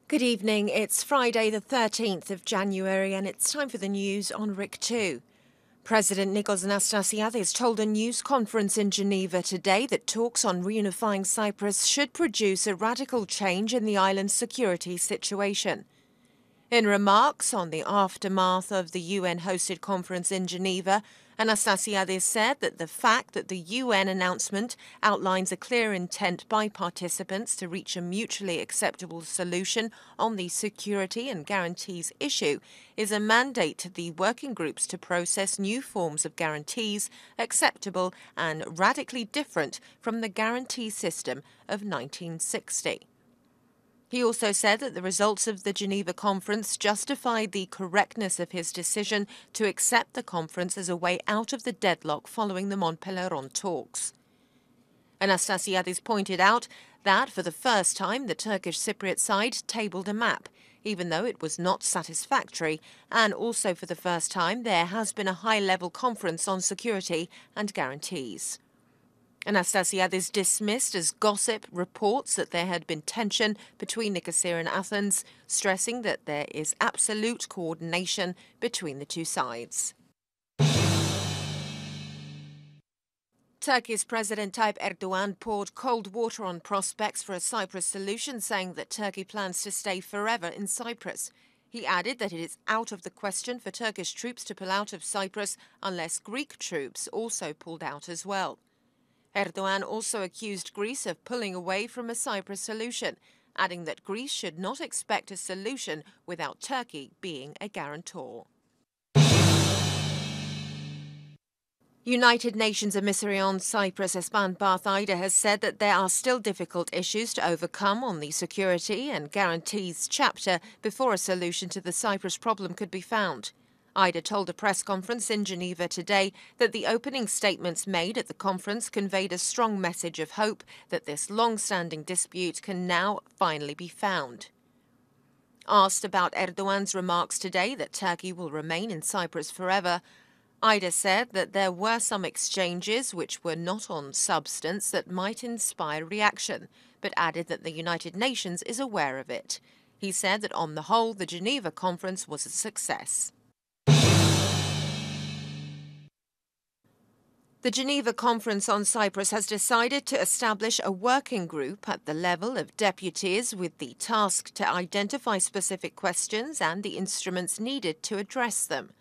Good evening. It's Friday the 13th of January and it's time for the news on RIK2. President Nikos Anastasiadis told a news conference in Geneva today that talks on reunifying Cyprus should produce a radical change in the island's security situation. In remarks on the aftermath of the UN-hosted conference in Geneva, Anastasiadis said that the fact that the UN announcement outlines a clear intent by participants to reach a mutually acceptable solution on the security and guarantees issue is a mandate to the working groups to process new forms of guarantees acceptable and radically different from the guarantee system of 1960. He also said that the results of the Geneva conference justified the correctness of his decision to accept the conference as a way out of the deadlock following the Montpelleron talks. Anastasiadis pointed out that for the first time the Turkish Cypriot side tabled a map, even though it was not satisfactory, and also for the first time there has been a high-level conference on security and guarantees. Anastasiadis dismissed as gossip reports that there had been tension between Nicosia and Athens, stressing that there is absolute coordination between the two sides. Turkey's President Tayyip Erdogan poured cold water on prospects for a Cyprus solution, saying that Turkey plans to stay forever in Cyprus. He added that it is out of the question for Turkish troops to pull out of Cyprus unless Greek troops also pulled out as well. Erdogan also accused Greece of pulling away from a Cyprus solution, adding that Greece should not expect a solution without Turkey being a guarantor. United Nations emissary on Cyprus, Espan Barthaida, has said that there are still difficult issues to overcome on the security and guarantees chapter before a solution to the Cyprus problem could be found. Ida told a press conference in Geneva today that the opening statements made at the conference conveyed a strong message of hope that this long-standing dispute can now finally be found. Asked about Erdogan's remarks today that Turkey will remain in Cyprus forever, Ida said that there were some exchanges which were not on substance that might inspire reaction, but added that the United Nations is aware of it. He said that on the whole, the Geneva conference was a success. The Geneva Conference on Cyprus has decided to establish a working group at the level of deputies with the task to identify specific questions and the instruments needed to address them.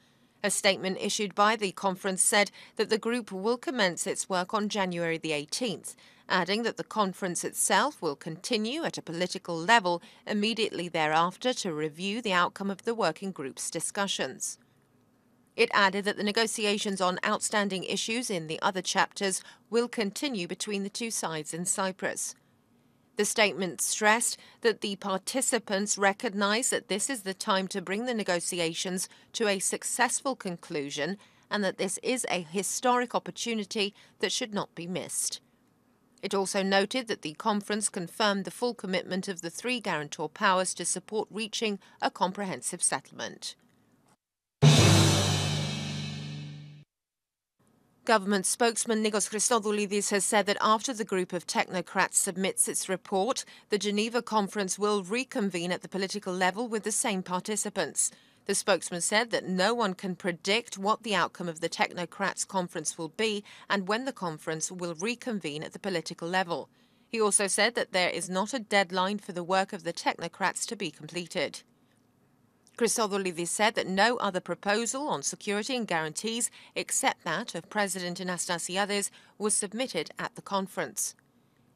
A statement issued by the conference said that the group will commence its work on January the 18th, adding that the conference itself will continue at a political level immediately thereafter to review the outcome of the working group's discussions. It added that the negotiations on outstanding issues in the other chapters will continue between the two sides in Cyprus. The statement stressed that the participants recognise that this is the time to bring the negotiations to a successful conclusion and that this is a historic opportunity that should not be missed. It also noted that the conference confirmed the full commitment of the three guarantor powers to support reaching a comprehensive settlement. Government spokesman Nikos Christodoulidis has said that after the group of technocrats submits its report, the Geneva conference will reconvene at the political level with the same participants. The spokesman said that no one can predict what the outcome of the technocrats conference will be and when the conference will reconvene at the political level. He also said that there is not a deadline for the work of the technocrats to be completed. Christodoulidis said that no other proposal on security and guarantees except that of President Anastasiadis was submitted at the conference.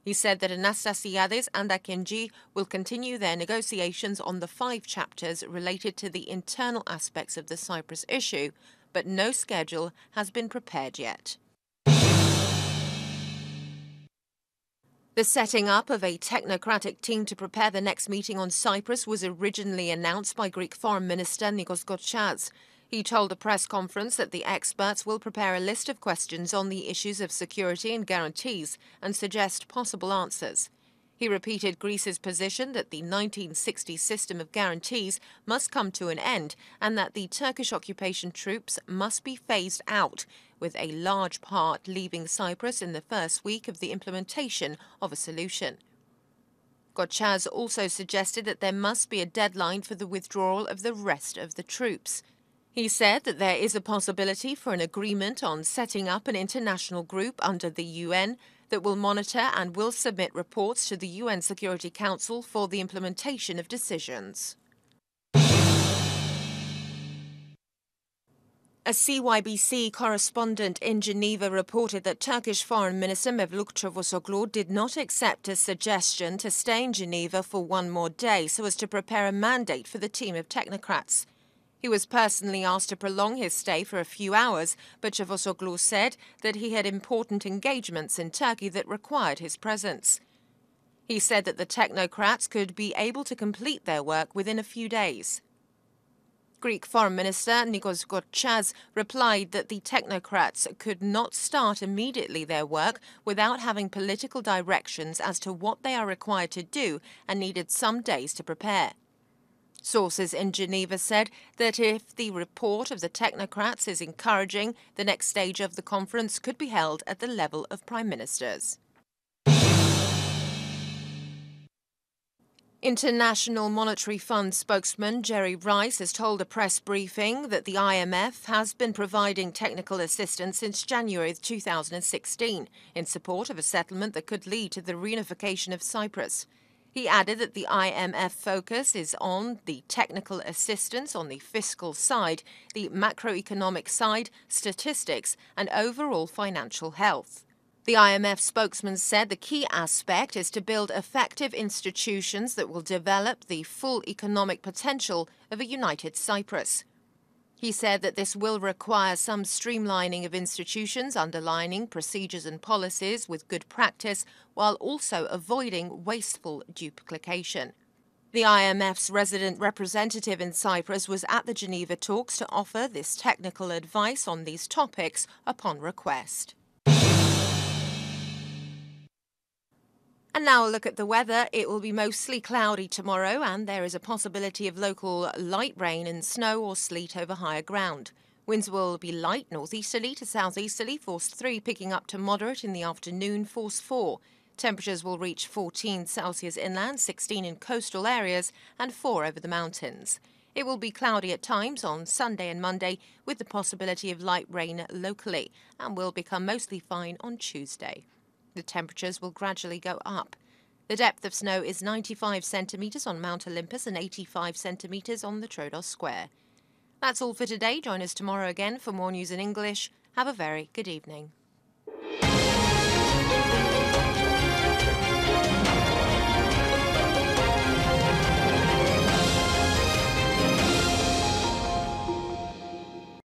He said that Anastasiadis and Akinci will continue their negotiations on the 5 chapters related to the internal aspects of the Cyprus issue, but no schedule has been prepared yet. The setting up of a technocratic team to prepare the next meeting on Cyprus was originally announced by Greek Foreign Minister Nikos Gotchas. He told a press conference that the experts will prepare a list of questions on the issues of security and guarantees and suggest possible answers. He repeated Greece's position that the 1960 system of guarantees must come to an end and that the Turkish occupation troops must be phased out, with a large part leaving Cyprus in the first week of the implementation of a solution. Gochaz also suggested that there must be a deadline for the withdrawal of the rest of the troops. He said that there is a possibility for an agreement on setting up an international group under the UN that will monitor and will submit reports to the UN Security Council for the implementation of decisions. A CYBC correspondent in Geneva reported that Turkish Foreign Minister Mevlut Çavuşoğlu did not accept a suggestion to stay in Geneva for one more day so as to prepare a mandate for the team of technocrats. He was personally asked to prolong his stay for a few hours, but Çavuşoğlu said that he had important engagements in Turkey that required his presence. He said that the technocrats could be able to complete their work within a few days. Greek Foreign Minister Nikos Gochaz replied that the technocrats could not start immediately their work without having political directions as to what they are required to do and needed some days to prepare. Sources in Geneva said that if the report of the technocrats is encouraging, the next stage of the conference could be held at the level of prime ministers. International Monetary Fund spokesman Jerry Rice has told a press briefing that the IMF has been providing technical assistance since January 2016 in support of a settlement that could lead to the reunification of Cyprus. He added that the IMF focus is on the technical assistance on the fiscal side, the macroeconomic side, statistics, and overall financial health. The IMF spokesman said the key aspect is to build effective institutions that will develop the full economic potential of a united Cyprus. He said that this will require some streamlining of institutions, underlining procedures and policies with good practice, while also avoiding wasteful duplication. The IMF's resident representative in Cyprus was at the Geneva talks to offer this technical advice on these topics upon request. And now a look at the weather. It will be mostly cloudy tomorrow and there is a possibility of local light rain and snow or sleet over higher ground. Winds will be light northeasterly to southeasterly, force 3, picking up to moderate in the afternoon, force 4. Temperatures will reach 14 Celsius inland, 16 in coastal areas and 4 over the mountains. It will be cloudy at times on Sunday and Monday with the possibility of light rain locally and will become mostly fine on Tuesday. The temperatures will gradually go up. The depth of snow is 95 centimetres on Mount Olympus and 85 centimetres on the Troodos Square. That's all for today. Join us tomorrow again for more news in English. Have a very good evening.